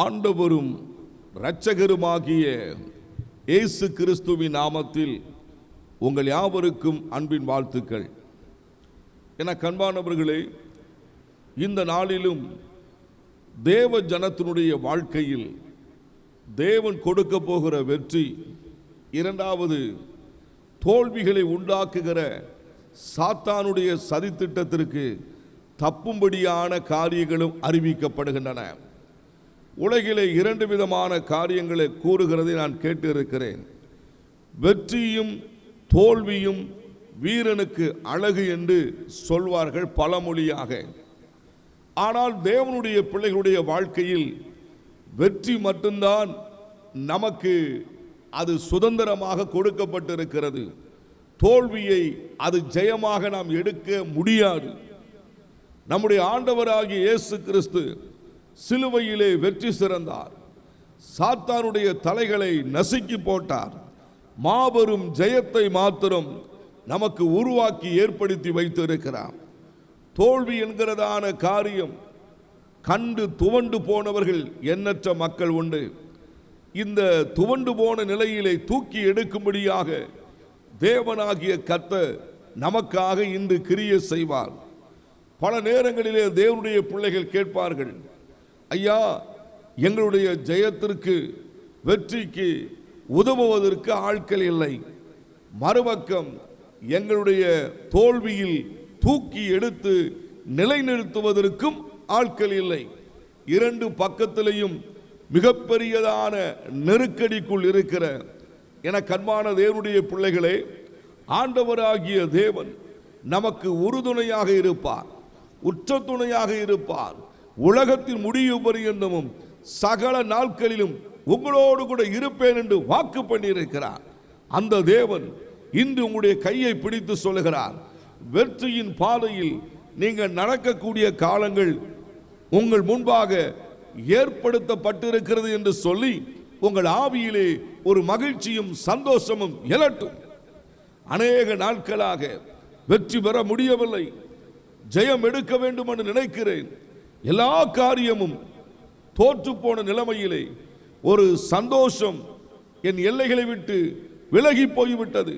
ஆண்டவரும் இரட்சகருமாகிய இயேசு கிறிஸ்துவின் நாமத்தில் உங்கள் யாவருக்கும் அன்பின் வாழ்த்துக்கள். என கண்பானவர்களே, இந்த நாளிலும் தேவ ஜனத்தினுடைய வாழ்க்கையில் தேவன் கொடுக்க போகிற வெற்றி, இரண்டாவது தோல்விகளை உண்டாக்குகிற சாத்தானுடைய சதித்திட்டத்திற்கு தப்பும்படியான காரியங்களும் அறிவிக்கப்படுகின்றன. உலகிலே இரண்டு விதமான காரியங்களை கூறுகிறதை நான் கேட்டிருக்கிறேன். வெற்றியும் தோல்வியும் வீரனுக்கு அழகு என்று சொல்வார்கள் பழமொழியாக. ஆனால் தேவனுடைய பிள்ளைகளுடைய வாழ்க்கையில் வெற்றி மட்டும்தான் நமக்கு அது சுதந்திரமாக கொடுக்கப்பட்டிருக்கிறது. தோல்வியை அது ஜெயமாக நாம் எடுக்க முடியாது. நம்முடைய ஆண்டவராகிய இயேசு கிறிஸ்து சிலுவையிலே வெற்றி சிறந்தார். சாத்தானுடைய தலைகளை நசுக்கி போட்டார். மாபெரும் ஜெயத்தை மாத்திரம் நமக்கு உருவாக்கி ஏற்படுத்தி வைத்திருக்கிறார். தோல்வி என்கிறதான காரியம் கண்டு துவண்டு போனவர்கள் எண்ணற்ற மக்கள் உண்டு. இந்த துவண்டு போன நிலையிலே தூக்கி எடுக்கும்படியாக தேவனாகிய கர்த்தர் நமக்காக இன்று கிரியை செய்வார். பல நேரங்களிலே தேவனுடைய பிள்ளைகள் கேட்பார்கள், ஐயா, எங்களுடைய ஜெயத்திற்கு வெற்றிக்கு உதவுவதற்கு ஆட்கள் இல்லை. மறுபக்கம் எங்களுடைய தோல்வியில் தூக்கி எடுத்து நிலைநிறுத்துவதற்கும் ஆட்கள் இல்லை. இரண்டு பக்கத்திலையும் மிகப்பெரியதான நெருக்கடிக்குள் இருக்கிற என கண்பான தேவனுடைய பிள்ளைகளே, ஆண்டவராகிய தேவன் நமக்கு உறுதுணையாக இருப்பார், உற்ற துணையாக இருப்பார். உலகத்தின் முடிவு பரியந்தமும் சகல நாட்களிலும் உங்களோடு கூட இருப்பேன் என்று வாக்கு பண்ணியிருக்கிறார். அந்த தேவன் இன்று உங்களுடைய கையை பிடித்து சொல்லுகிறார், வெற்றியின் பாதையில் நீங்கள் நடக்கக்கூடிய காலங்கள் உங்கள் முன்பாக ஏற்படுத்தப்பட்டிருக்கிறது என்று சொல்லி உங்கள் ஆவியிலே ஒரு மகிழ்ச்சியும் சந்தோஷமும் எழட்டும். அநேக நாட்களாக வெற்றி பெற முடியவில்லை, ஜெயம் எடுக்க வேண்டும் என்று நினைக்கிறேன். எல்லா காரியமும் தோற்று போன நிலைமையிலே ஒரு சந்தோஷம் என் எல்லைகளை விட்டு விலகி போய்விட்டது.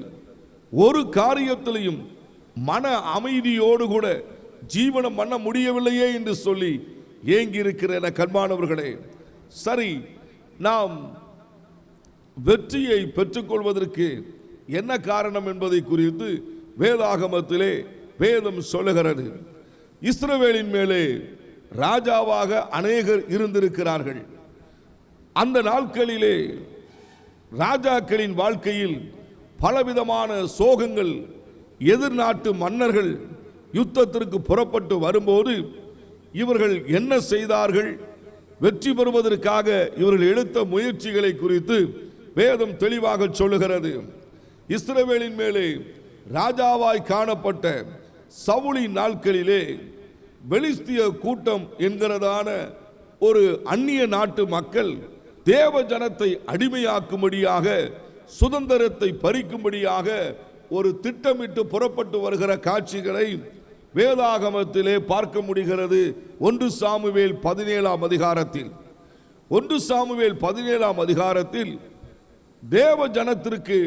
ஒரு காரியத்திலையும் மன அமைதியோடு கூட ஜீவனம் பண்ண முடியவில்லையே என்று சொல்லி ஏங்கி இருக்கிற கண்மானவர்களே, சரி, நாம் வெற்றியை பெற்றுக்கொள்வதற்கு என்ன காரணம் என்பதை குறித்து வேதாகமத்திலே வேதம் சொல்லுகிறது. இஸ்ரவேலின் மேலே ராஜாவாக அநேகர் இருந்திருக்கிறார்கள். அந்த நாட்களிலே ராஜாக்களின் வாழ்க்கையில் பலவிதமான சோகங்கள், எதிர்நாட்டு மன்னர்கள் யுத்தத்திற்கு புறப்பட்டு வரும்போது இவர்கள் என்ன செய்தார்கள், வெற்றி பெறுவதற்காக இவர்கள் எடுத்த முயற்சிகளை குறித்து வேதம் தெளிவாக சொல்லுகிறது. இஸ்ரவேலின் மேலே ராஜாவாய் காணப்பட்ட சவுலின் நாட்களிலே பெலிஸ்திய கூட்டம் என்கிறதான ஒரு அந்நிய நாட்டு மக்கள் தேவ ஜனத்தை அடிமையாக்கும்படியாக, சுதந்திரத்தை பறிக்கும்படியாக ஒரு திட்டமிட்டு புறப்பட்டு வருகிற காட்சிகளை வேதாகமத்திலே பார்க்க முடிகிறது. 1 சாமுவேல் 17ஆம் அதிகாரத்தில் 1 சாமுவேல் 17ஆம் அதிகாரத்தில் தேவ ஜனத்திற்கு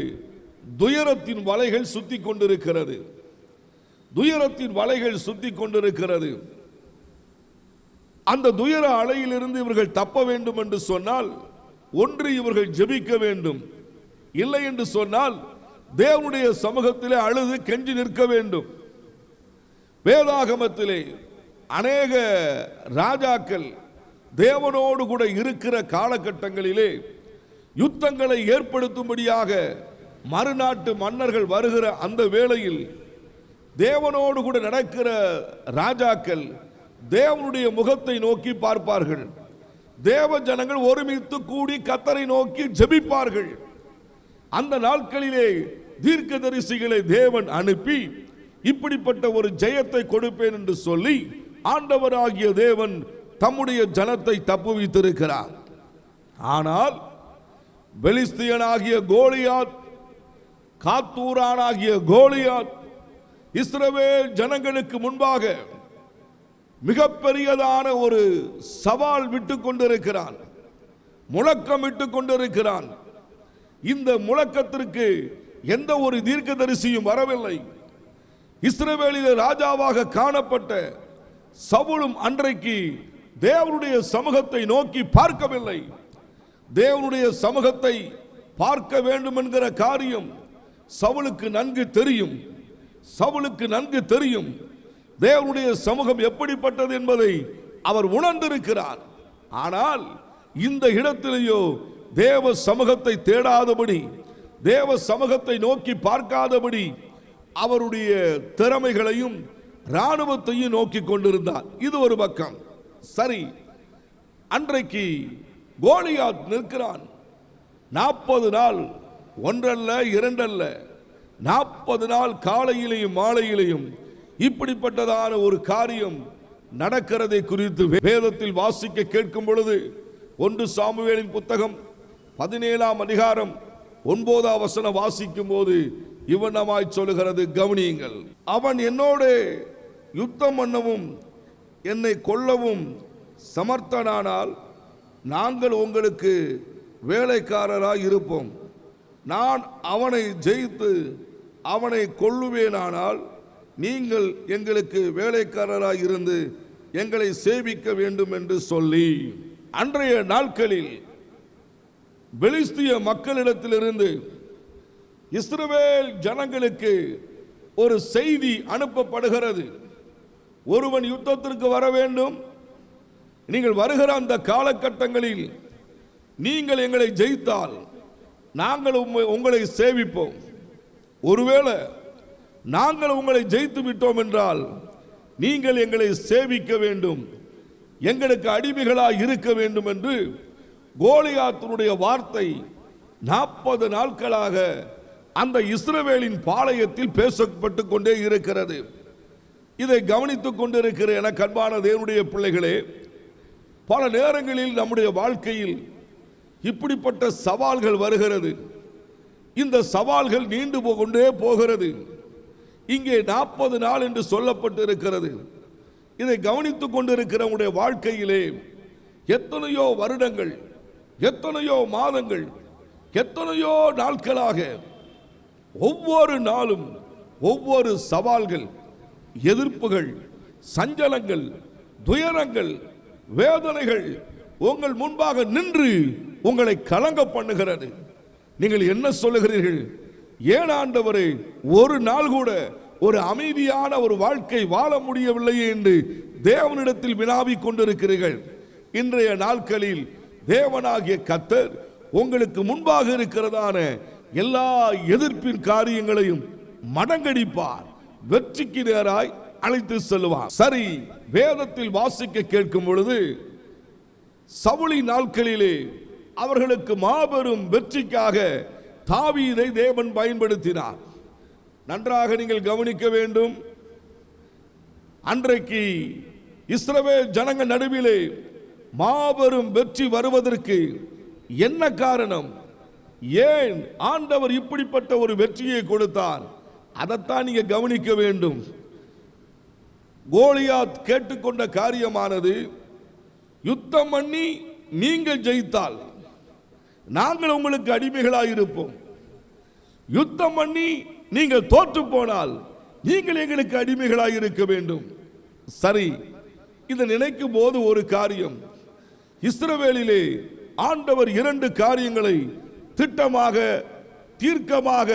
துயரத்தின் வலைகள் சுத்தி கொண்டிருக்கிறது. துயரத்தின் வலைகள் சுத்தி கொண்டிருக்கிறது. அந்த துயர அலையிலிருந்து இவர்கள் தப்ப வேண்டும் என்று சொன்னால் ஒன்று இவர்கள் ஜெபிக்க வேண்டும், இல்லை என்று சொன்னால் தேவனுடைய சமூகத்திலே அழுது கெஞ்சி நிற்க வேண்டும். வேதாகமத்திலே அநேக ராஜாக்கள் தேவனோடு கூட இருக்கிற காலகட்டங்களிலே யுத்தங்களை ஏற்படுத்தும்படியாக மறுநாட்டு மன்னர்கள் வருகிற அந்த வேளையில் தேவனோடு கூட நடக்கிற ராஜாக்கள் தேவனுடைய முகத்தை நோக்கி பார்ப்பார்கள். தேவ ஜனங்கள் ஒருமித்து கூடி கர்த்தரை நோக்கி ஜெபிப்பார்கள். அந்த நாட்களிலே தீர்க்கதரிசிகளை தேவன் அனுப்பி இப்படிப்பட்ட ஒரு ஜெயத்தை கொடுப்பேன் என்று சொல்லி ஆண்டவராகிய தேவன் தம்முடைய ஜனத்தை தப்புவித்திருக்கிறார். ஆனால் பெலிஸ்தியனாகிய கோலியாத், காத்தூரானாகிய கோலியாத் இஸ்ரவேல் ஜனங்களுக்கு முன்பாக மிகப்பெரியதான ஒரு சவால் விட்டு கொண்டிருக்கிறான். முழக்கமிட்டு கொண்டிருக்கிறான். இந்த முழக்கத்திற்கு எந்த ஒரு தீர்க்கதரிசியும் வரவில்லை. இஸ்ரவேலிலே ராஜாவாக காணப்பட்ட சவுலும் அன்றைக்கு தேவனுடைய சமூகத்தை நோக்கி பார்க்கவில்லை. தேவனுடைய சமூகத்தை பார்க்க வேண்டும் என்கிற காரியம் சவுலுக்கு நன்கு தெரியும். சவுலுக்கு நன்கு தெரியும் தேவனுடைய சமூகம் எப்படிப்பட்டது என்பதை அவர் உணர்ந்திருக்கிறார். ஆனால் இந்த இடத்திலேயோ தேவ சமூகத்தை தேடாதபடி, தேவ சமூகத்தை நோக்கி பார்க்காதபடி அவருடைய திறமைகளையும் இராணுவத்தையும் நோக்கி கொண்டிருந்தார். இது ஒரு பக்கம். சரி, அன்றைக்கு கோலியாத் நிற்கிறான். 40 நாள், ஒன்றல்ல இரண்டல்ல, 40 நாள் காலையிலையும் மாலையிலையும் இப்படிப்பட்டதான ஒரு காரியம் நடக்கிறதை குறித்து வேதத்தில் வாசிக்க கேட்கும் பொழுது 1 சாமுவேலின் புத்தகம் 17ஆம் அதிகாரம் 9ஆம் வசனம் வாசிக்கும் போது இவனமாய் சொல்லுகிறது, கவனியுங்கள். அவன் என்னோடு யுத்தம் பண்ணவும் என்னை கொல்லவும் சமர்த்தனானால் நாங்கள் உங்களுக்கு வேலைக்காரராய் இருப்போம். நான் அவனை ஜெயித்து அவனை கொல்லுவேனானால் நீங்கள் எங்களுக்கு வேலைக்காரராய் இருந்து எங்களை சேவிக்க வேண்டும் என்று சொல்லி, அன்றைய நாட்களில் பெலிஸ்திய மக்களிடத்திலிருந்து இஸ்ரவேல் ஜனங்களுக்கு ஒரு செய்தி அனுப்பப்படுகிறது. ஒருவன் யுத்தத்திற்கு வர வேண்டும், நீங்கள் வருகிற அந்த காலகட்டங்களில் நீங்கள் எங்களை ஜெயித்தால் நாங்கள் உங்களை சேவிப்போம். ஒருவேளை நாங்கள் உங்களை ஜெயித்து விட்டோம் என்றால் நீங்கள் எங்களை சேவிக்க வேண்டும், எங்களுக்கு அடிமைகளாய் இருக்க வேண்டும் என்று கோலியாத்தினுடைய வார்த்தை 40 நாட்களாக அந்த இஸ்ரவேலின் பாளையத்தில் பேசப்பட்டு கொண்டே இருக்கிறது. இதை கவனித்துக் கொண்டிருக்கிற எனக்கு அன்பான தேவனுடைய பிள்ளைகளே, பல நேரங்களில் நம்முடைய வாழ்க்கையில் இப்படிப்பட்ட சவால்கள் வருகிறது. இந்த சவால்கள் நீண்டு கொண்டே போகிறது. இங்கே 40 நாள் என்று சொல்லப்பட்டு இருக்கிறது. இதை கவனித்துக் கொண்டிருக்கிற உங்களுடைய வாழ்க்கையிலே எத்தனையோ வருடங்கள், எத்தனையோ மாதங்கள், எத்தனையோ நாட்களாக ஒவ்வொரு நாளும் ஒவ்வொரு சவால்கள், எதிர்ப்புகள், சஞ்சலங்கள், துயரங்கள், வேதனைகள் உங்கள் முன்பாக நின்று உங்களை கலங்க பண்ணுகிறது. நீங்கள் என்ன சொல்லுகிறீர்கள்? ஏன் ஆண்டவரே ஒரு நாள் கூட ஒரு அமைதியான ஒரு வாழ்க்கை வாழ முடியவில்லையே என்று தேவனிடத்தில் வினாவிக் கொண்டிருக்கிறீர்கள். இன்றைய நாட்களில் தேவனாகிய கர்த்தர் உங்களுக்கு முன்பாக இருக்கிறதான எல்லா எதிர்ப்பின் காரியங்களையும் மடங்கடிப்பார், வெற்றிக்கு நேராய் அழைத்து செல்வார். சரி, வேதத்தில் வாசிக்க கேட்கும் பொழுது சவுலின் நாட்களிலே அவர்களுக்கு மாபெரும் வெற்றிக்காக தாவீதை தேவன் பயன்படுத்தினார். நன்றாக நீங்கள் கவனிக்க வேண்டும். அன்றைக்கு இஸ்ரவேல் ஜனங்க நடுவிலே மாபெரும் வெற்றி வருவதற்கு என்ன காரணம்? ஏன் ஆண்டவர் இப்படிப்பட்ட ஒரு வெற்றியை கொடுத்தார்? அதைத்தான் நீங்க கவனிக்க வேண்டும். கோலியாத் கேட்டுக்கொண்ட காரியமானது, யுத்தம் பண்ணி நீங்கள் ஜெயித்தால் நாங்கள் உங்களுக்கு அடிமைகளாக இருப்போம், யுத்தம் பண்ணி நீங்கள் தோற்று போனால் நீங்கள் எங்களுக்கு அடிமைகளாக இருக்க வேண்டும். சரி, இதை நினைக்கும் போது ஒரு காரியம், இஸ்ரவேலிலே ஆண்டவர் 2 காரியங்களை திட்டமாக தீர்க்கமாக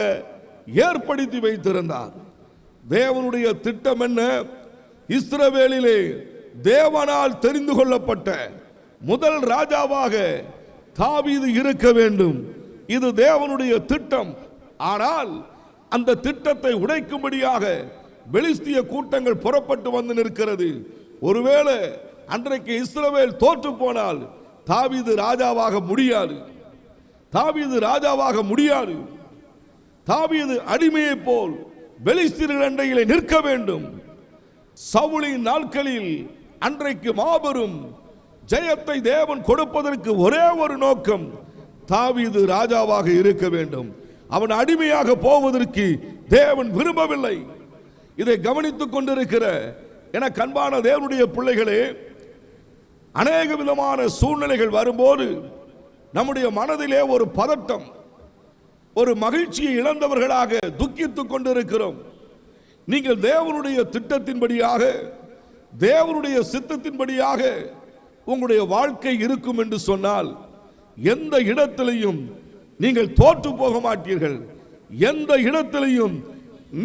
ஏற்படுத்தி வைத்திருந்தார். தேவனுடைய திட்டம் என்ன? இஸ்ரவேலிலே தேவனால் தெரிந்து கொள்ளப்பட்ட முதல் ராஜாவாக தாவீது இருக்க வேண்டும். இது தேவனுடைய திட்டம். ஆனால் அந்த திட்டத்தை உடைக்கும்படியாக பெலிஸ்திய கூட்டங்கள் புறப்பட்டு வந்து நிற்கிறது. ஒருவேளை அன்றைக்கு இஸ்ரவேல் தோற்று போனால் தாவீது ராஜாவாக முடியாது. தாவீது ராஜாவாக முடியாது. தாவீது அடிமையை போல் பெலிஸ்தியர்கள் அண்டையிலே நிற்க வேண்டும். சவுலின் நாட்களில் அன்றைக்கு மாபெரும் ஜெயத்தை தேவன் கொடுப்பதற்கு ஒரே ஒரு நோக்கம், தாவீது ராஜாவாக இருக்க வேண்டும். அவன் அடிமையாக போவதற்கு தேவன் விரும்பவில்லை. இதை கவனித்துக் கொண்டிருக்கிற எனக்கு அன்பான தேவனுடைய பிள்ளைகளே, அநேக விதமான சூழ்நிலைகள் வரும்போது நம்முடைய மனதிலே ஒரு பதட்டம், ஒரு மகிழ்ச்சியை இழந்தவர்களாக துக்கித்துக் கொண்டிருக்கிறோம். நீங்கள் தேவனுடைய திட்டத்தின்படியாக, தேவனுடைய சித்தத்தின்படியாக உங்களுடைய வாழ்க்கை இருக்கும் என்று சொன்னால் எந்த இடத்திலையும் நீங்கள் தோற்று போக மாட்டீர்கள். எந்த இடத்திலையும்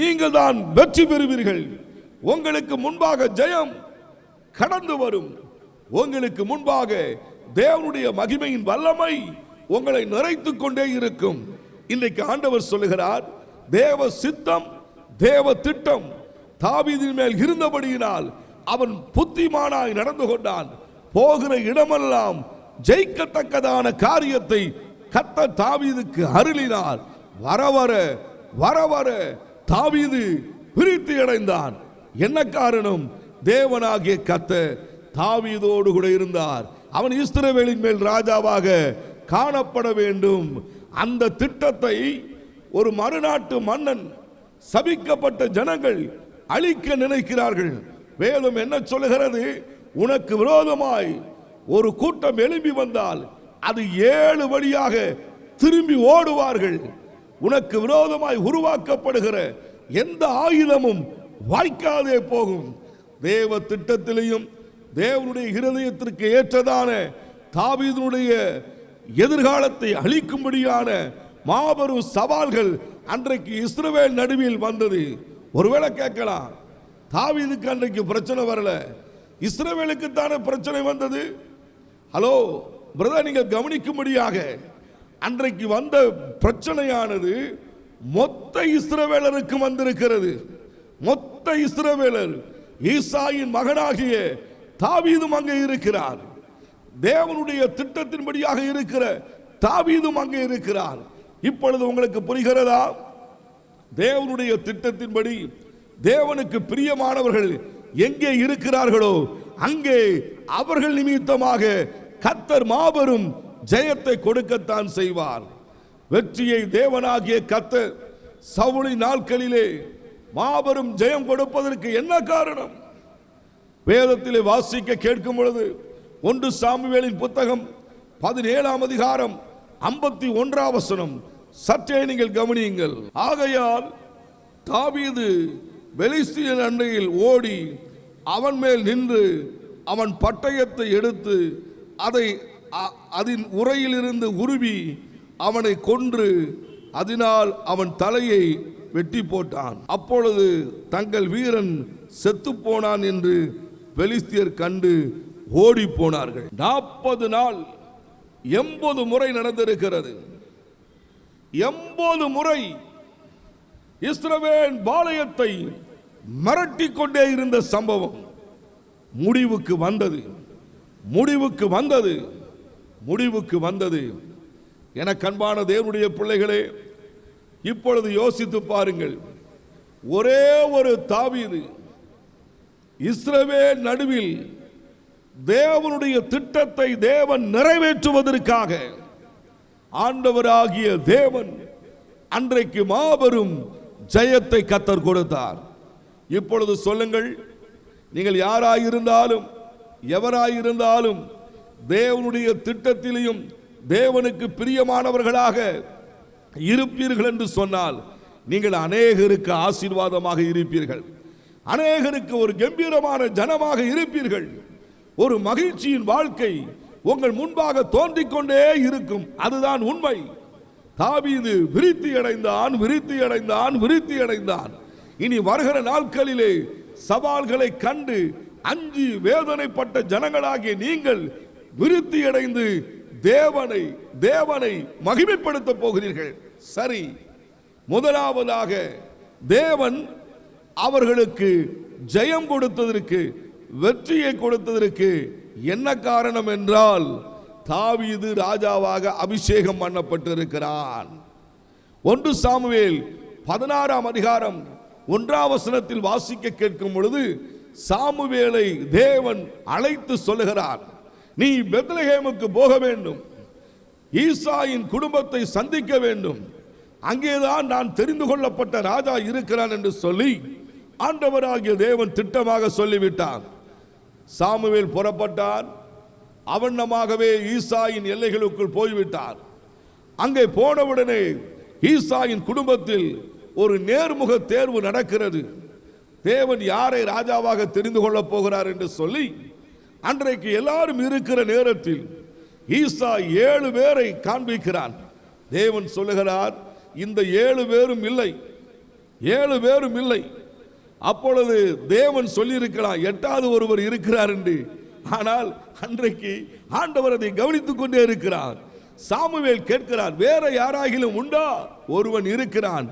நீங்கள் தான் வெற்றி பெறுவீர்கள். உங்களுக்கு முன்பாக ஜெயம் கடந்து வரும். உங்களுக்கு முன்பாக தேவனுடைய மகிமையின் வல்லமை உங்களை நிறைத்துக் கொண்டே இருக்கும். இன்றைக்கு ஆண்டவர் சொல்லுகிறார், தேவ சித்தம், தேவ திட்டம் தாவீதின் மேல் இருந்தபடியினால் அவன் புத்திமானாய் நடந்து கொண்டான். போகிற இடமெல்லாம் ஜெயிக்கத்தக்கதான காரியத்தை கர்த்தர் தாவீதுக்கு அருளினார். வரவர வரவர தாவீது விருத்தி அடைந்தான். என்ன காரணம்? தேவனாகிய கர்த்தர் தாவீதோடு கூட இருந்தார். அவன் இஸ்ரவேலின் மேல் ராஜாவாக காணப்பட வேண்டும். அந்த திட்டத்தை ஒரு மறுநாட்டு மன்னன், சபிக்கப்பட்ட ஜனங்கள் அழிக்க நினைக்கிறார்கள். வேதம் என்ன சொல்லுகிறது? உனக்கு விரோதமாய் ஒரு கூட்டம் எழும்பி வந்தால் அது 7 வழியாக திரும்பி ஓடுவார்கள். உனக்கு விரோதமாய் உருவாக்கப்படுகிற எந்த ஆயுதமும் வாய்க்காதே போகும். தேவ திட்டத்திலையும் தேவனுடைய இருதயத்திற்கு ஏற்றதான தாவீதுடைய எதிர்காலத்தை அழிக்கும்படியான மாபெரும் சவால்கள் அன்றைக்கு இஸ்ரவேல் நடுவில் வந்தது. ஒருவேளை கேட்கலாம், தாவீதுக்கு அன்றைக்கு பிரச்சனை வரல, இஸ்ரவேலுக்கு தானே பிரச்சனை வந்தது. ஹலோ பிரதர், நீங்கள் கவனிக்கும்படியாக அன்றைக்கு வந்த பிரச்சனையானது மொத்த இஸ்ரவேலருக்கு வந்திருக்கிறது. மொத்த இஸ்ரவேலர், ஈசாயின் மகனாகிய தாவீதும் அங்கே இருக்கிறார். தேவனுடைய திட்டத்தின்படியாக இருக்கிற தாவீதும் அங்கே இருக்கிறார். இப்பொழுது உங்களுக்கு புரிகிறதா? தேவனுடைய திட்டத்தின்படி தேவனுக்கு பிரியமானவர்கள் எங்கே இருக்கிறார்களோ அங்கே அவர்கள் நிமித்தமாக கர்த்தர் மாபெரும் ஜெயத்தை கொடுக்கத்தான் செய்வார். வெற்றியை தேவனாகிய கர்த்தர் சவுலின் நாட்களிலே மாபெரும் ஜெயம் கொடுப்பதற்கு என்ன காரணம்? வேதத்திலே வாசிக்க கேட்கும் பொழுது 1 சாமுவேலின் புத்தகம் 17ஆம் அதிகாரம் 51ஆம் வசனம் சற்றே நீங்கள் கவனியுங்கள். ஆகையால் தாவீது பெலிஸ்தியன் அண்டையில் ஓடி அவன் மேல் நின்று அவன் பட்டயத்தை எடுத்து அதை அதன் உரையிலிருந்து உருவி அவனை கொன்று அதனால் அவன் தலையை வெட்டி போட்டான். அப்பொழுது தங்கள் வீரன் செத்து போனான் என்று பெலிஸ்தியர் கண்டு ஓடி போனார்கள். 40 நாள் 80 முறை நடந்திருக்கிறது. 80 முறை இஸ்ரவேல் பாளையத்தை மிரட்டி கொண்டே இருந்த சம்பவம் முடிவுக்கு வந்தது. முடிவுக்கு வந்தது. முடிவுக்கு வந்தது. என கண்பான தேவனுடைய பிள்ளைகளே, இப்பொழுது யோசித்து பாருங்கள். ஒரே ஒரு தாவீது இஸ்ரவேல் நடுவில் தேவனுடைய திட்டத்தை தேவன் நிறைவேற்றுவதற்காக ஆண்டவராகிய தேவன் அன்றைக்கு மாபெரும் ஜெயத்தை கர்த்தர் கொடுத்தார். இப்பொழுது சொல்லுங்கள், நீங்கள் யாராயிருந்தாலும் எவராயிருந்தாலும் தேவனுடைய திட்டத்திலையும் தேவனுக்கு பிரியமானவர்களாக இருப்பீர்கள் என்று சொன்னால் நீங்கள் அநேகருக்கு ஆசீர்வாதமாக இருப்பீர்கள். அநேகருக்கு ஒரு கம்பீரமான ஜனமாக இருப்பீர்கள். ஒரு மகிழ்ச்சியின் வாழ்க்கை உங்கள் முன்பாக தோன்றிக் கொண்டே இருக்கும். அதுதான் உண்மை. தாவீது விருத்தி அடைந்தான், விருத்தி அடைந்தான், விருத்தி அடைந்தான். இனி வருகிற நாட்களிலே சவால்களை கண்டு அஞ்சி வேதனைப்பட்ட ஜனங்களாகிய நீங்கள் விருத்தி அடைந்து தேவனை தேவனை மகிமைப்படுத்த போகிறீர்கள். சரி, முதலாவதாக தேவன் அவர்களுக்கு ஜெயம் கொடுத்ததற்கு, வெற்றியை கொடுத்ததற்கு என்ன காரணம் என்றால் தாவீது ராஜாவாக அபிஷேகம் பண்ணப்பட்டிருக்கிறான். 1 சாமுவேல் 16ஆம் அதிகாரம் 1ஆம் வசனத்தில் வாசிக்க கேட்கும் பொழுது சாமுவேலை தேவன் அழைத்து சொல்லுகிறார், நீ பெத்லகேமுக்கு போக வேண்டும், ஈசாயின் குடும்பத்தை சந்திக்க வேண்டும், அங்கேதான் நான் தெரிந்து கொள்ளப்பட்ட ராஜா இருக்கிறான் என்று சொல்லி ஆண்டவராகிய தேவன் திட்டமாக சொல்லிவிட்டார். சாமுவேல் புறப்பட்டான். அவண்ணமாகவே ஈசாயின் எல்லைகளுக்குள் போய்விட்டார். அங்கே போனவுடனே ஈசாயின் குடும்பத்தில் ஒரு நேர்முக தேர்வு நடக்கிறது. தேவன் யாரை ராஜாவாக தெரிந்து கொள்ளப் போகிறார் என்று சொல்லி அன்றைக்கு எல்லாரும் இருக்கிற நேரத்தில் ஈசா 7 பேரை காண்பிக்கிறான். தேவன் சொல்லுகிறார், இந்த 7 பேரும் இல்லை, 7 பேரும் இல்லை. அப்பொழுது தேவன் சொல்லியிருக்கிறார் 8வது ஒருவர் இருக்கிறார் என்று. ஆனால் அன்றைக்கு ஆண்டவர் அதை கவனித்துக் கொண்டே இருக்கிறார். சாமுவேல் கேட்கிறார், வேற யாராகிலும் உண்டா? ஒருவன் இருக்கிறான்,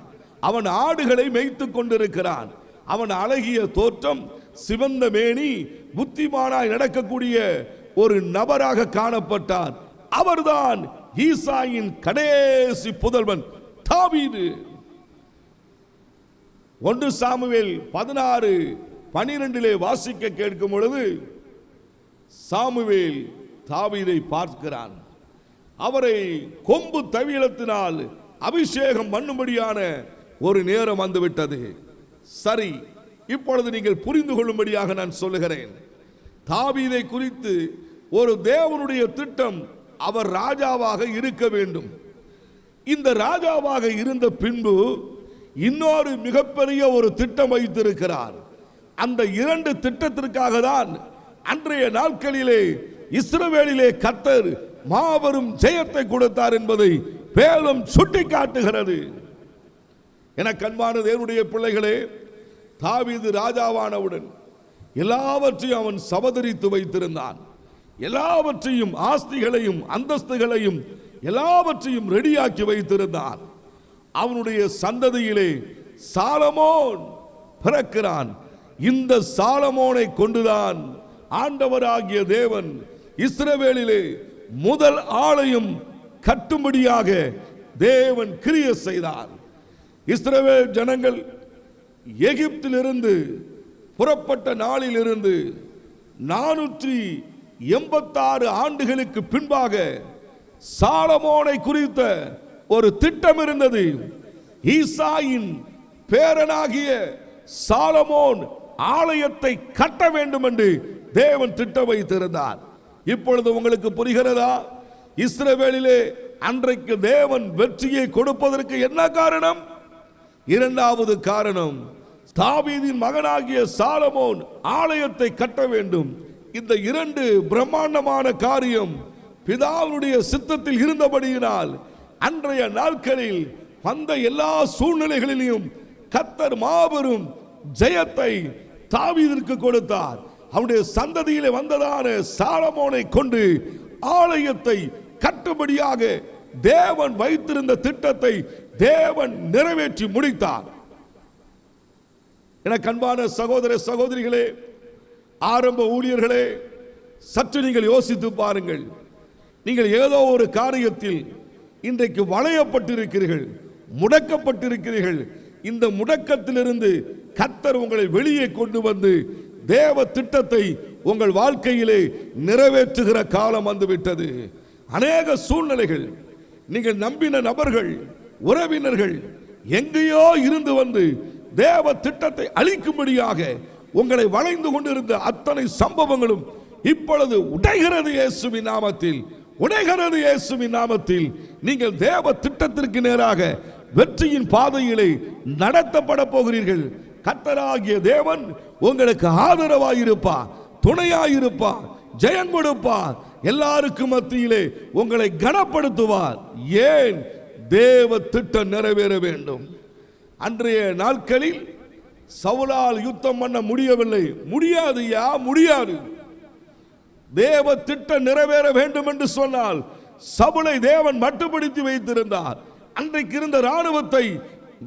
அவன் ஆடுகளை மேய்த்துக் கொண்டிருக்கிறான். அவன் அழகிய தோற்றம், சிவந்த மேனி, புத்திமானாய் நடக்கக்கூடிய ஒரு நபராக காணப்பட்டார். அவர்தான் ஈசாயின் கடைசி புதல்வன் தாவீது. 1 சாமுவேல் 16:12 வாசிக்க கேட்கும் பொழுது சாமுவேல் தாவீதை பார்க்கிறான். அவரை கொம்பு தவியலத்தினால் அபிஷேகம் பண்ணும்படியான ஒரு நேரம் வந்துவிட்டது. சரி, இப்பொழுது நீங்கள் புரிந்து கொள்ளும்படியாக நான் சொல்லுகிறேன். தாவீதை குறித்து ஒரு தேவனுடைய திட்டம், அவர் ராஜாவாக இருக்க வேண்டும். இந்த ராஜாவாக இருந்த பின்பு இன்னொரு மிகப்பெரிய ஒரு திட்டம் வைத்திருக்கிறார். அந்த 2 திட்டத்திற்காக தான் அன்றைய நாட்களிலே இஸ்ரவேலிலே கர்த்தர் மாபெரும் ஜெயத்தை கொடுத்தார் என்பதை வேதம் சுட்டிக்காட்டுகிறது. என கண்பான தேவனுடைய பிள்ளைகளே, தாவீது ராஜாவானவுடன் எல்லாவற்றையும் அவன் சபதரித்து வைத்திருந்தான். எல்லாவற்றையும், ஆஸ்திகளையும் அந்தஸ்துகளையும் எல்லாவற்றையும் ரெடியாக்கி வைத்திருந்தான். அவனுடைய சந்ததியிலே சாலமோன் பிறக்கிறான். இந்த சாலமோனை கொண்டுதான் ஆண்டவராகிய தேவன் இஸ்ரவேலிலே முதல் ஆலயம் கட்டும்படியாக தேவன் கிரியை செய்தார். இஸ்ரவேல் ஜனங்கள் எகிப்திலிருந்து புறப்பட்ட நாளிலிருந்து 486 ஆண்டுகளுக்கு பின்பாக சாலமோனை குறித்த ஒரு திட்டம் இருந்தது. ஈசாயின் பேரனாகிய சாலமோன் ஆலயத்தை கட்ட வேண்டும் என்று தேவன் திட்டம் வைத்திருந்தார். இப்பொழுது உங்களுக்கு புரிகிறதா? இஸ்ரவேலிலே அன்றைக்கு தேவன் வெற்றியை கொடுப்பதற்கு என்ன காரணம்? 2வது காரணம், தாவீதின் மகனாகிய சாலமோன் ஆலயத்தை கட்ட வேண்டும். இந்த 2 பிரம்மாண்டமான காரியம் பிதாவுடைய சித்தத்தில் இருந்தபடியினால் அன்றைய நாட்களில் வந்த எல்லா சூழ்நிலைகளிலும் கர்த்தர் மாபெரும் ஜெயத்தை தாவீதிற்கு கொடுத்தார். அவருடைய சந்ததியிலே வந்ததான சாலமோனை கொண்டு ஆலயத்தை கட்டும்படியாக தேவன் வைத்திருந்த திட்டத்தை தேவன் நிறைவேற்றி முடித்தார். என கண்பான சகோதர சகோதரிகளே, ஆரம்ப ஊழியர்களே, சற்று நீங்கள் யோசித்து பாருங்கள். நீங்கள் ஏதோ ஒரு காரியத்தில் இன்றைக்கு வளையப்பட்டிருக்கிறீர்கள், முடக்கப்பட்டிருக்கிறீர்கள். இந்த முடக்கத்திலிருந்து கர்த்தர் உங்களை வெளியே கொண்டு வந்து தேவ திட்டத்தை உங்கள் வாழ்க்கையிலே நிறைவேற்றுகிற காலம் வந்துவிட்டது. அநேக சூழ்நிலைகள், நீங்கள் நம்பின நபர்கள், உறவினர்கள் எங்கேயோ இருந்து வந்து தேவ திட்டத்தை அழிக்கும்படியாக உங்களை வளைந்து கொண்டிருந்த அத்தனை சம்பவங்களும் இப்பொழுது உடைகிறது இயேசுவின் நாமத்தில், உடைகிறது இயேசுவின் நாமத்தில். நீங்கள் தேவ திட்டத்திற்கு நேராக வெற்றியின் பாதையிலே நடத்தப்பட போகிறீர்கள். கர்த்தராகிய தேவன் உங்களுக்கு ஆதரவாயிருப்பார், துணையாயிருப்பார், ஜெயம் கொடுப்பார், எல்லாருக்கும் மத்தியிலே உங்களை கனப்படுத்துவார். ஏன்? தேவ திட்டம் நிறைவேற வேண்டும். அன்றைய நாட்களில் சவுலால் யுத்தம் பண்ண முடியவில்லை. முடியாது, முடியாது. தேவ திட்டம் நிறைவேற வேண்டும் என்று சொன்னால் சவுலை தேவன் மட்டுப்படுத்தி வைத்திருந்தார். அன்றைக்கு இருந்த ராணுவத்தை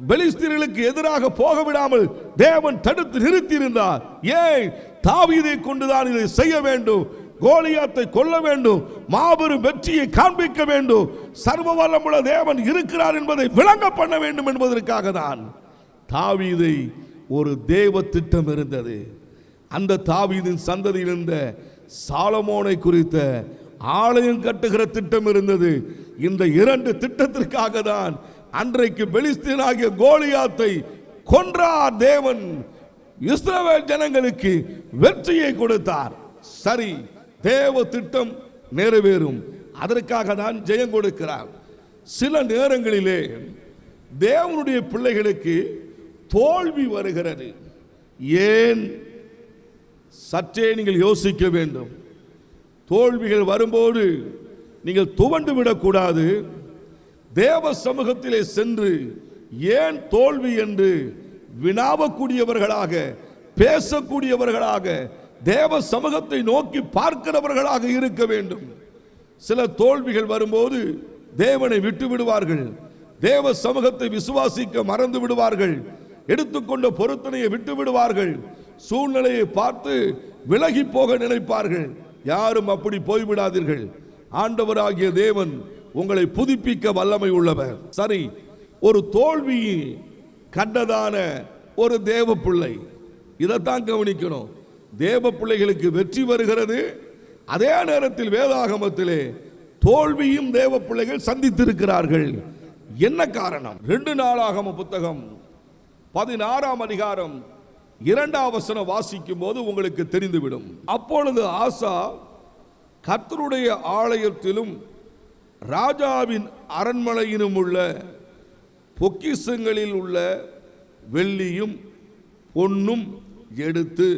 பெலிஸ்தீனர்களுக்கு எதிராக போக விடாமல் தேவன் தடுத்து நிறுத்தியிருந்தார். ஏன்? தாவீதை கொண்டுதான் இதை செய்ய வேண்டும், கோலியாத்தை கொல்ல வேண்டும், மாபெரும் வெற்றியை காண்பிக்க வேண்டும், சர்வ வல்லமுள்ள தேவன் இருக்கிறார் என்பதை விளங்க பண்ண வேண்டும் என்பதற்காக தான் தாவீதை ஒரு தேவ திட்டம் இருந்தது. அந்த தாவீதின் சந்ததியில் இருந்த சாலமோனை குறித்த ஆலயம் கட்டுகிற திட்டம் இருந்தது. இந்த 2 திட்டத்திற்காக தான் அன்றைக்கு பெலிஸ்தீனாகிய கோலியாத்தை கொன்றார் தேவன். இஸ்ரவேல் ஜனங்களுக்கு வெற்றியை கொடுத்தார். சரி, தேவ திட்டம் நிறைவேறும். அதற்காக தான் ஜெயம் கொடுக்கிறார். சில நேரங்களிலே தேவனுடைய பிள்ளைகளுக்கு தோல்வி வருகிறது. ஏன்? சற்றே நீங்கள் யோசிக்க வேண்டும். தோல்விகள் வரும்போது நீங்கள் துவண்டு விடக்கூடாது. தேவ சமூகத்திலே சென்று ஏன் தோல்வி என்று வினாவக்கூடியவர்களாக, பேசக்கூடியவர்களாக, தேவ சமூகத்தை நோக்கி பார்க்கிறவர்களாக இருக்க வேண்டும். சில தோல்விகள் வரும்போது தேவனை விட்டு விடுவார்கள், தேவ சமூகத்தை விசுவாசிக்க மறந்து விடுவார்கள், எடுத்துக்கொண்ட பொருத்தனையை விட்டு விடுவார்கள், சூழ்நிலையை பார்த்து விலகி போக நினைப்பார்கள். யாரும் அப்படி போய்விடாதீர்கள். ஆண்டவராகிய தேவன் உங்களை புதுப்பிக்க வல்லமை உள்ளவர். சரி, ஒரு தோல்வி கண்டதான ஒரு தேவ பிள்ளை, இதைத்தான் கவனிக்கணும். தேவ பிள்ளைகளுக்கு வெற்றி வருகிறது, அதே நேரத்தில் வேதாகமத்திலே தோல்வியும் தேவ பிள்ளைகள் சந்தித்திருக்கிறார்கள். என்ன காரணம்? 2 நாளாகம புத்தகம் 16ஆம் அதிகாரம் 2ஆம் வசனம் வாசிக்கும் போது உங்களுக்கு தெரிந்துவிடும். அப்பொழுது ஆசா கர்த்தருடைய ஆலயத்திலும் ராஜாவின் அரண்மனையிலும் உள்ள பொக்கிஷங்களில் உள்ள வெள்ளியும் பொன்னும் எடுத்து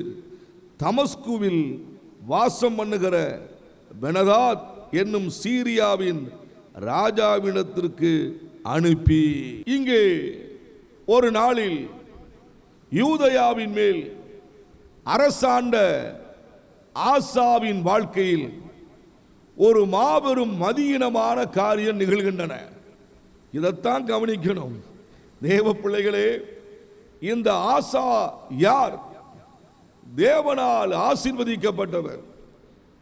தமஸ்குவில் வாசம் பண்ணுகிற பெனதாத் என்னும் சீரியாவின் ராஜாவிடத்திற்கு அனுப்பி, இங்கே ஒரு நாளில் யூதயாவின் மேல் அரசாண்ட ஆசாவின் வாழ்க்கையில் ஒரு மாபெரும் மதியீனமான காரியம் நிகழ்கின்றன. இதைத்தான் கவனிக்கணும் தேவ பிள்ளைகளே. இந்த ஆசா யார்? தேவனால் ஆசீர்வதிக்கப்பட்டவர்.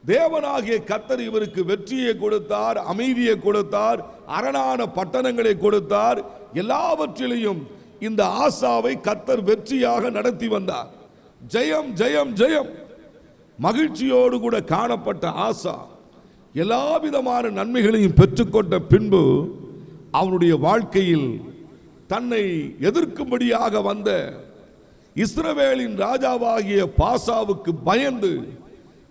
தேவனாகிய கர்த்தர் இவருக்கு வெற்றியை கொடுத்தார், அமைதியை கொடுத்தார், அரணான பட்டணங்களை கொடுத்தார். எல்லாவற்றிலையும் இந்த ஆசாவை கர்த்தர் வெற்றியாக நடத்தி வந்தார். ஜெயம் ஜெயம் ஜெயம். மகிழ்ச்சியோடு கூட காணப்பட்ட ஆசா எல்லா விதமான நன்மைகளையும் பெற்றுக்கொண்ட பின்பு அவனுடைய வாழ்க்கையில் தன்னை எதிர்க்கும்படியாக வந்த இஸ்ரவேலின் ராஜாவாகிய பாசாவுக்கு பயந்து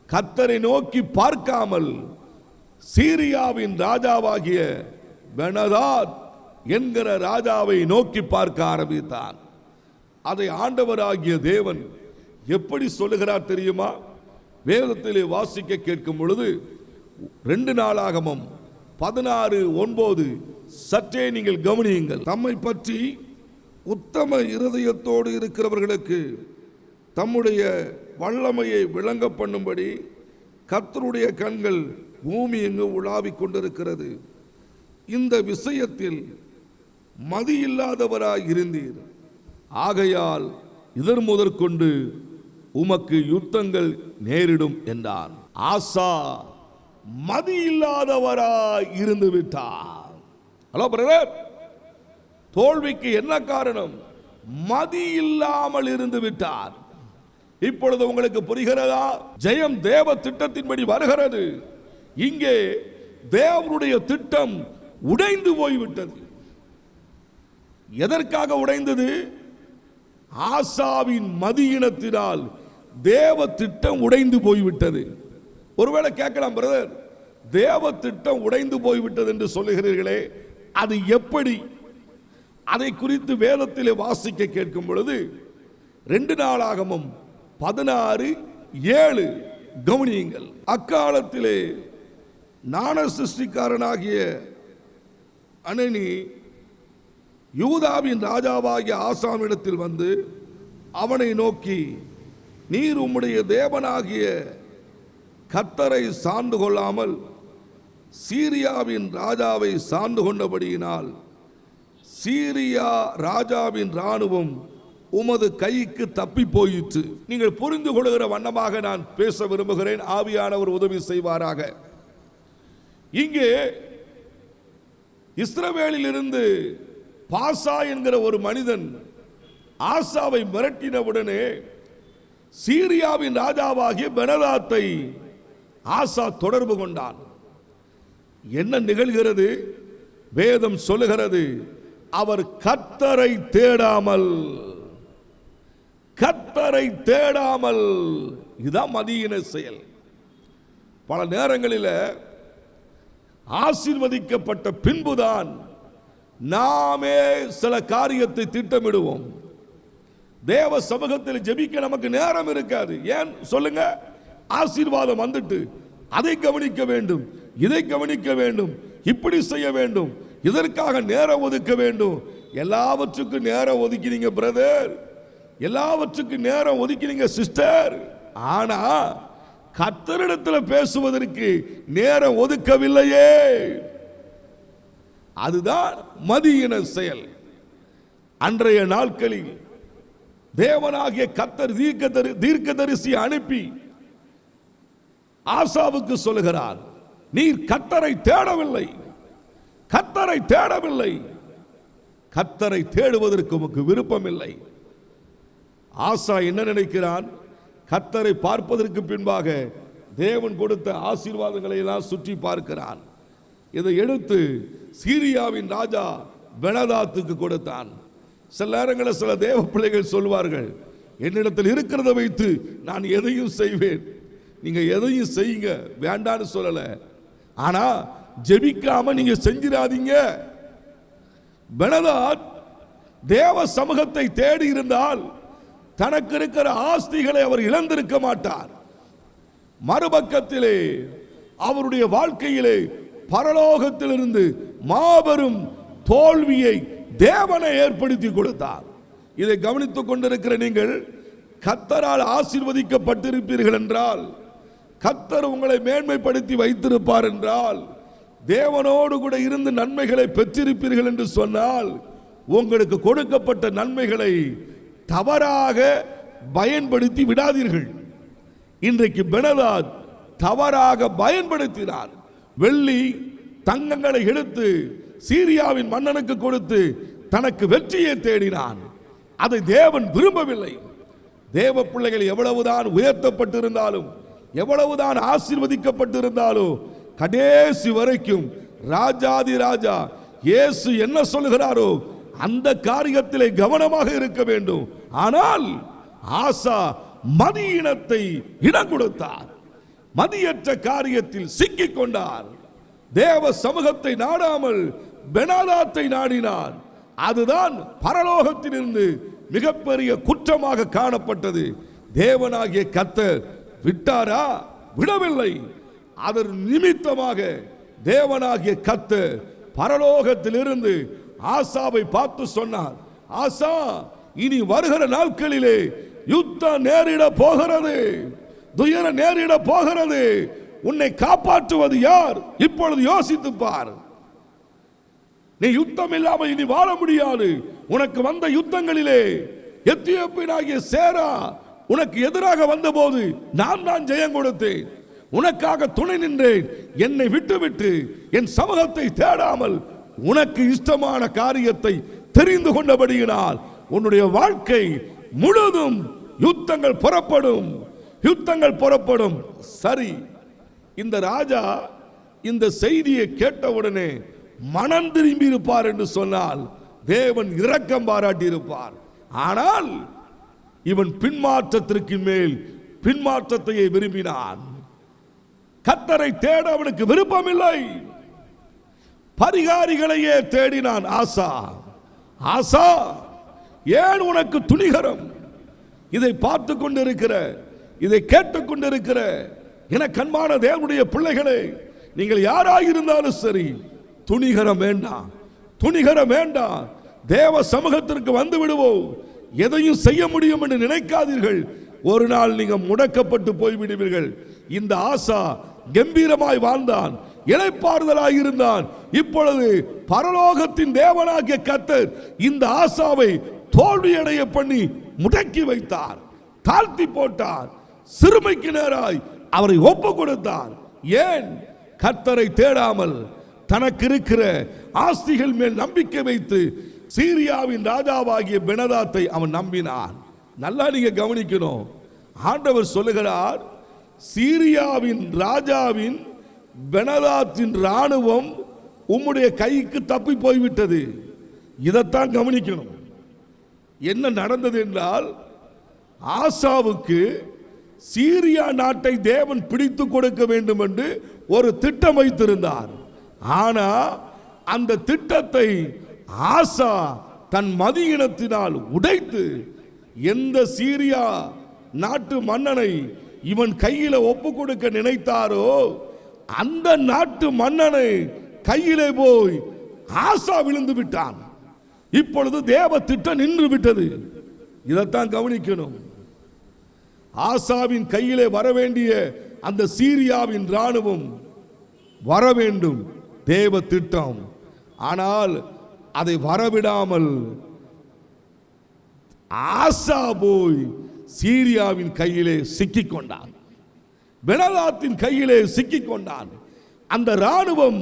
கர்த்தரை நோக்கி பார்க்காமல் சீரியாவின் ராஜாவாகிய பெனதாத் என்கிற ராஜாவை நோக்கி பார்க்க ஆரம்பித்தான். அதை ஆண்டவராகிய தேவன் எப்படி சொல்லுகிறார் தெரியுமா? வேதத்திலே வாசிக்க கேட்கும் பொழுது 2 நாளாகமம் 16:9 சற்றே நீங்கள் கவனியுங்கள். தம்மை பற்றி உத்தம இருதயத்தோடு இருக்கிறவர்களுக்கு தம்முடைய வல்லமையை விளங்க பண்ணும்படி கர்த்தருடைய கண்கள் பூமி எங்கு உலாவிக் கொண்டிருக்கிறது. இந்த விஷயத்தில் மதியில்லாதவராய் இருந்தீர், ஆகையால் இதர் முதற்கொண்டு உமக்கு யுத்தங்கள் நேரிடும் என்றான். ஆசா மதியில்லாதவராய் இருந்து விட்டார். ஹலோ பிரதர், தோல்விக்கு என்ன காரணம்? மதி இல்லாமல் இருந்து விட்டார். இப்பொழுது உங்களுக்கு புரிகிறதா? ஜெயம் தேவ திட்டத்தின்படி வருகிறது. இங்கே தேவனுடைய திட்டம் உடைந்து போய்விட்டது. எதற்காக உடைந்தது? ஆசாவின் மதியினத்தினால் தேவ திட்டம் உடைந்து போய்விட்டது. ஒருவேளை கேட்கலாம், பிரதர், தேவ திட்டம் உடைந்து போய்விட்டது என்று சொல்லுகிறீர்களே, அது எப்படி? அதை குறித்து வேதத்திலே வாசிக்க கேட்கும் பொழுது 2 நாளாகமம் 16:7 கவனியுங்கள். அக்காலத்திலே ஞான சிருஷ்டிக்காரனாகிய அனனி யூதாவின் ராஜாவாகிய ஆசாமிடத்தில் வந்து அவனை நோக்கி, நீர் உம்முடைய தேவனாகிய கர்த்தரை சார்ந்து கொள்ளாமல் சீரியாவின் ராஜாவை சார்ந்து கொண்டபடியினால் சீரியா ராஜாவின் இராணுவம் உமது கைக்கு தப்பி போயிற்று. நீங்கள் புரிந்து கொள்கிற வண்ணமாக நான் பேச விரும்புகிறேன். ஆவியானவர் உதவி செய்வாராக. இங்கே இஸ்ரவேலில் இருந்து பாசா என்கிற ஒரு மனிதன் ஆசாவை மிரட்டினவுடனே சீரியாவின் ராஜாவாகிய பெனதாத்தை ஆசா தொடர்பு கொண்டான். என்ன நிகழ்கிறது? வேதம் சொல்லுகிறது, அவர் கர்த்தரை தேடாமல், கர்த்தரை தேடாமல். இதுதான் மதியின செயல். பல நேரங்களில் ஆசீர்வதிக்கப்பட்ட பின்புதான் நாமே சில காரியத்தை திட்டமிடுவோம். தேவ சமூகத்தில் ஜெபிக்க நமக்கு நேரம் இருக்காது. ஏன் சொல்லுங்க? ஆசீர்வாதம் வந்துட்டு அதை கவனிக்க வேண்டும், இதை கவனிக்க வேண்டும், இப்படி செய்ய வேண்டும், இதற்காக நேரம் ஒதுக்க வேண்டும். எல்லாவற்றுக்கும் நேரம் ஒதுக்கினீங்க பிரதர், எல்லாவற்றுக்கும் நேரம் ஒதுக்கினீங்க சிஸ்டர். ஆனா கர்த்தரிடத்தில் பேசுவதற்கு நேரம் ஒதுக்கவில்லையே. அதுதான் மதியின செயல். அன்றைய நாட்களில் தேவனாகிய கர்த்தர் தீர்க்கதரிசி அனுப்பி ஆசாவுக்கு சொல்லுகிறார், நீர் கர்த்தரை தேடவில்லை, கர்த்தரை தேடவில்லை, கர்த்தரை தேடுவதற்கு உமக்கு விருப்பம் இல்லை. ஆசா என்ன நினைக்கிறான்? கர்த்தரை பார்ப்பதற்கு பின்பாக தேவன் கொடுத்த ஆசீர்வாதங்களை எல்லாம் சுற்றி பார்க்கிறான். இதை எடுத்து சீரியாவின் ராஜா பெனதாத்துக்கு கொடுத்தான். சில நேரங்களில் சில தேவ பிள்ளைகள் சொல்வார்கள், என்னிடத்தில் இருக்கிறத வைத்து நான் எதையும் செய்வேன். நீங்க எதையும் செய்யுங்க, வேண்டான்னு சொல்லல. ஆனா ஜெபிக்காம நீங்க செஞ்சிடாதீங்க. பெனதாத் தேவ சமூகத்தை தேடி இருந்தால் தனக்கு இருக்கிற ஆஸ்திகளை அவர் இழந்திருக்க மாட்டார். மறுபக்கத்திலே அவருடைய வாழ்க்கையிலே பரலோகத்திலிருந்து மாபெரும் தோல்வியை தேவனை ஏற்படுத்தி கொடுத்தார். இதை கவனித்துக் கொண்டிருக்கிற நீங்கள் கர்த்தரால் ஆசீர்வதிக்கப்பட்டிருப்பீர்கள் என்றால், கர்த்தர் உங்களை மேன்மைப்படுத்தி வைத்திருப்பார் என்றால், தேவனோடு கூட இருந்து நன்மைகளை பெற்றிருப்பீர்கள் என்று சொன்னால், உங்களுக்கு கொடுக்கப்பட்ட நன்மைகளை தவறாக பயன்படுத்தி விடாதீர்கள். இன்றைக்கு பெனதாத் தவறாக பயன்படுத்தினார். வெள்ளி தங்கங்களை எடுத்து சீரியாவின் மன்னனுக்கு கொடுத்து தனக்கு வெற்றியை தேடினான். அதை தேவன் விரும்பவில்லை. தேவ பிள்ளைகள் எவ்வளவுதான் உயர்த்தப்பட்டிருந்தாலும், எவ்வளவுதான் ஆசீர்வதிக்கப்பட்டிருந்தாலும், கடைசி வரைக்கும் ராஜாதி ராஜா இயேசு என்ன சொல்லுகிறாரோ அந்த காரியத்திலே கவனமாக இருக்க வேண்டும். ஆனால் ஆசா மதியினத்தை இடம் கொடுத்தார், மதியற்ற காரியத்தில் சிக்கிக் கொண்டார். தேவ சமூகத்தை நாடாமல் பெனாதாத்தை நாடினார். அதுதான் பரலோகத்திலிருந்து மிகப்பெரிய குற்றமாக காணப்பட்டது. தேவனாகிய கர்த்தர் விட்டாரா? விடவில்லை. அதன் நிமித்தமாக தேவனாகிய கர்த்தர் பரலோகத்திலிருந்து ஆசாவை பார்த்து சொன்னார், ஆசா, இனி வருகிற நாட்களிலே யுத்தம் நேரிட போகிறது, துயரம் நேரிட போகிறது. உன்னை காப்பாற்றுவது யார்? இப்பொழுது யோசித்து பார். நீ யுத்தம் இல்லாமல் இனி வாழ முடியாது. உனக்கு வந்த யுத்தங்களிலே எத்தியோப்பியனாகிய சேரா உனக்கு எதிராக வந்தபோது நான் தான் ஜெயம் கொடுத்தேன், உனக்காக துணை நின்றேன். என்னை விட்டுவிட்டு என் சமூகத்தை தேடாமல் உனக்கு இஷ்டமான காரியத்தை தெரிந்து கொண்டபடியினால் உன்னுடைய வாழ்க்கை முழுதும் யுத்தங்கள் புறப்படும், யுத்தங்கள் புறப்படும். சரி, இந்த ராஜா இந்த செய்தியை கேட்டவுடனே மனம் திரும்பி இருப்பார் என்று சொன்னால் தேவன் இரக்கம் பாராட்டி இருப்பார். ஆனால் இவன் பின்மாற்றத்திற்கு மேல் பின்மாற்றத்தையே விரும்பினான். கர்த்தரை தேட அவனுக்கு விருப்பமில்லை. பரிகாரிகளையே தேடினான் ஆசா. ஆசா, ஏன் உனக்கு துணிகரம்? இதை பார்த்து கொண்டிருக்கிற, இதை கேட்டுக் கொண்டிருக்கிற என கண்மான தேவனுடைய பிள்ளைகளே, நீங்கள் யாராயிருந்தாலும் சரி, துணிகரம் வேண்டாம், துணிகரம் வேண்டாம். தேவ சமூகத்திற்கு வந்து விடுவோம், எதையும் செய்ய முடியும் என்று நினைக்காதீர்கள். ஒரு நாள் நீங்கள் முடக்கப்பட்டு போய்விடுவீர்கள். இந்த ஆசா கம்பீரமாய் வாழ்ந்தான், இளைப்பாறுதலாய் இருந்தான். இப்பொழுது பரலோகத்தின் தேவனாகிய கர்த்தர் இந்த ஆசாவை தோல்வியடைய பண்ணி முடக்கி வைத்தார், தாழ்த்தி போட்டார், சிறுமைக்கு நேராய் அவரை ஒப்பு கொடுத்தார். ஏன்? கர்த்தரை தேடாமல் தனக்கு இருக்கிற ஆஸ்திகள் மேல் நம்பிக்கை வைத்து சீரியாவின் ராஜாவாகிய பெனதாத்தை அவன் நம்பினான். நல்லா நீங்க கவனிக்கணும். ஆண்டவர் சொல்லுகிறார், சீரியாவின் ராஜாவின் பெனதாத்தின் ராணுவம் உம்முடைய கைக்கு தப்பி போய்விட்டது. இதைத்தான் கவனிக்கணும். என்ன நடந்தது என்றால், ஆசாவுக்கு சீரியா நாட்டை தேவன் பிடித்து கொடுக்க வேண்டும் என்று ஒரு திட்டம் வைத்திருந்தார். ஆனா அந்த திட்டத்தை ஆசா தன் மதியினத்தினால் உடைத்து, எந்த சீரியா நாட்டு மன்னனை இவன் கையில ஒப்பு கொடுக்க நினைத்தாரோ அந்த நாட்டு மன்னனை கையிலே போய் ஆசா விழுந்து விட்டான். இப்பொழுது தேவ திட்டம் நின்று விட்டது. இதைத்தான் கவனிக்கணும். ஆசாவின் கையிலே வர வேண்டிய அந்த சீரியாவின் ராணுவம் வர வேண்டும், தேவ திட்டம். ஆனால் அதை வரவிடாமல் ஆசா போய் சீரியாவின் கையிலே சிக்கிக் கொண்டான், பெனதாத்தின் கையிலே சிக்கிக் கொண்டான். அந்த ராணுவம்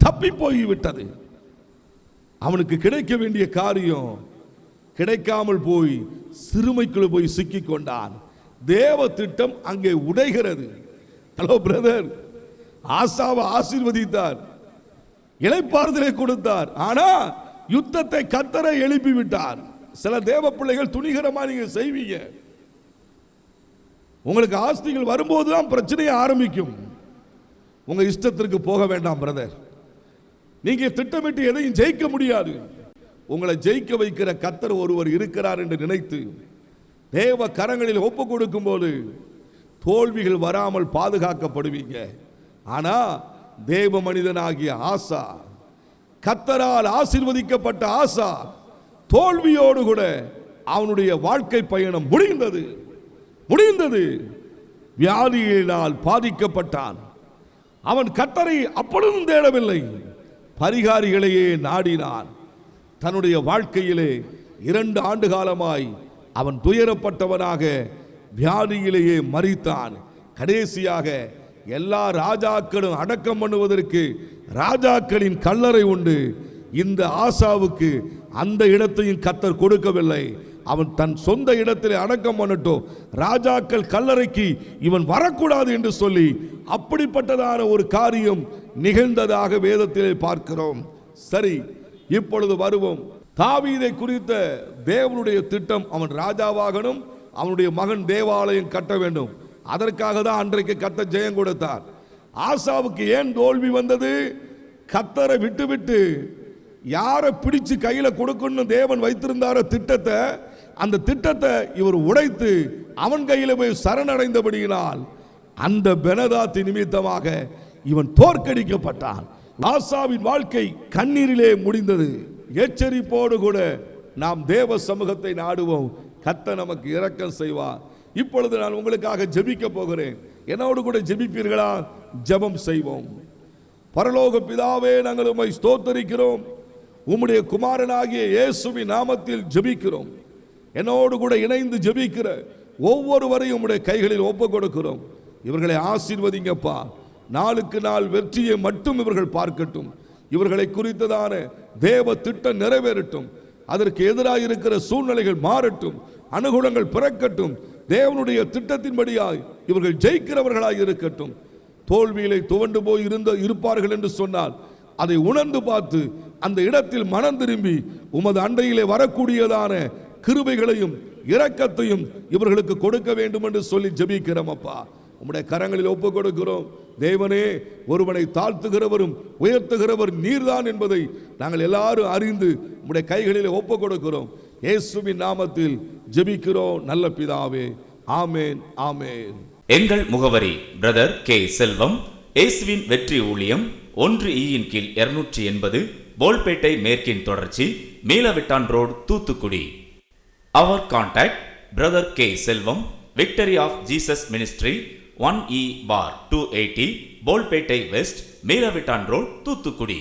தப்பி போய்விட்டது. அவனுக்கு கிடைக்க வேண்டிய காரியம் கிடைக்காமல் போய் சிறுமைக்குள்ள போய் சிக்கிக் கொண்டான். தேவ திட்டம் அங்கே உடைகிறது. ஹலோ பிரதர், ஆசாவை ஆசீர்வதித்தார், இளைப்பாறுதலை கொடுத்தார். ஆனா யுத்தத்தை கர்த்தரை எழுப்பி விட்டார். சில தேவ பிள்ளைகள் துணிகரமா நீங்க செய்வீங்க. உங்களுக்கு ஆஸ்திகள் வரும்போதுதான் பிரச்சனையை ஆரம்பிக்கும். உங்க இஷ்டத்திற்கு போக வேண்டாம் பிரதர். நீங்க திட்டமிட்டு எதையும் ஜெயிக்க முடியாது. உங்களை ஜெயிக்க வைக்கிற கர்த்தர் ஒருவர் இருக்கிறார் என்று நினைத்து தேவ கரங்களில் ஒப்பு கொடுக்கும் போது தோல்விகள் வராமல் பாதுகாக்கப்படுவீங்க. ஆனா தேவ மனிதனாகிய ஆசா, கர்த்தரால் ஆசீர்வதிக்கப்பட்ட ஆசா, தோல்வியோடு கூட அவனுடைய வாழ்க்கை பயணம் முடிந்தது. வியாதியினால் பாதிக்கப்பட்டான். அவன் கர்த்தரை அப்பொழுதும் தேடவில்லை, பரிகாரிகளையே நாடினான். தன்னுடைய வாழ்க்கையிலே 2 ஆண்டு காலமாய் அவன் துயரப்பட்டவனாக வியாதியிலேயே மரித்தான். கடைசியாக எல்லா ராஜாக்களும் அடக்கம் பண்ணுவதற்கு ராஜாக்களின் கல்லறை உண்டு. இந்த ஆசாவுக்கு அந்த இடத்தையும் கர்த்தர் கொடுக்கவில்லை. அவன் தன் சொந்த இடத்திலே அடக்கம் பண்ணட்டும், ராஜாக்கள் கல்லறைக்கு இவன் வரக்கூடாது என்று சொல்லி அப்படிப்பட்டதான ஒரு காரியம் நிகழ்ந்ததாக வேதத்திலே பார்க்கிறோம். சரி, இப்பொழுது வருவோம். தாவீதை குறித்த தேவனுடைய திட்டம், அவன் ராஜாவாகணும், அவனுடைய மகன் தேவாலயம் கட்ட வேண்டும். அதற்காக தான் அன்றைக்கு கர்த்தர் ஜெயம் கொடுத்தார். ஆசாவுக்கு ஏன் தோல்வி வந்தது? கர்த்தரை விட்டுவிட்டு யாரை பிடிச்சு கையில கொடுக்கணும் தேவன் வைத்திருந்தார திட்டத்தை, அந்த திட்டத்தை இவர் உடைத்து அவன் கையில போய் சரணடைந்தபடியினால் அந்த பெனதாத்தி நிமித்தமாக இவன் தோற்கடிக்கப்பட்டான். ஆசாவின் வாழ்க்கை கண்ணீரிலே முடிந்தது. எச்சரிப்போடு கூட நாம் தேவ சமூகத்தை நாடுவோம், கர்த்தர் நமக்கு இரக்கம் செய்வார். இப்பொழுது நான் உங்களுக்காக ஜெபிக்க போகிறேன். என்னோடு கூட ஜெபிப்பீர்களா? ஜெபம் செய்வோம். பரலோக பிதாவே, நாங்கள் உம்மை ஸ்தோத்தரிக்கிறோம். உம்முடைய குமாரனாகிய இயேசுவின் நாமத்தில் ஜெபிக்கிறோம். என்னோடு கூட இணைந்து ஜெபிக்கிற ஒவ்வொருவரையும் உம்முடைய கைகளில் ஒப்புக் கொடுக்கிறோம். இவர்களை ஆசீர்வதிங்கப்பா. நாளுக்கு நாள் வெற்றியை மட்டும் இவர்கள் பார்க்கட்டும். இவர்களை குறித்ததான தேவ திட்டம் நிறைவேறட்டும். அதற்கு எதிராக இருக்கிற சூழ்நிலைகள் மாறட்டும், அனுகூலங்கள் பிறக்கட்டும். தேவனுடைய திட்டத்தின்படியாய் இவர்கள் ஜெயிக்கிறவர்களாய் இருக்கட்டும். தோல்வியிலே துவண்டு போய் இருப்பார்கள் என்று சொன்னால் அதை உணர்ந்து பார்த்து அந்த இடத்தில் மனம் திரும்பி உமது அண்டையிலே வரக்கூடியதான கிருபைகளையும் இரக்கத்தையும் இவர்களுக்கு கொடுக்க வேண்டும் என்று சொல்லி ஜெபிக்கிறோம். அப்பா, உம்முடைய கரங்களில் ஒப்புக் கொடுக்கிறோம். தேவனே, ஒருவனை தாழ்த்துகிறவரும் உயர்த்துகிறவர் நீர்தான் என்பதை நாங்கள் எல்லாரும் அறிந்து உம்முடைய கைகளில் ஒப்புக் கொடுக்கிறோம். இயேசுவின் நாமத்தில் ஜெபிக்கிறோம் நல்ல பிதாவே, ஆமேன், ஆமேன். எங்கள் முகவரி பிரதர் கே. செல்வம், இயேசுவின் வெற்றி ஊழியம், 1E கீழ் 280, போல்பேட்டை மேற்கின் தொடர்ச்சி, Meelavittan road, Thoothukudi. Our contact Brother K. Selvam, Victory of Jesus Ministry, 1E bar 280, Polpettai west, Meelavittan road, Thoothukudi.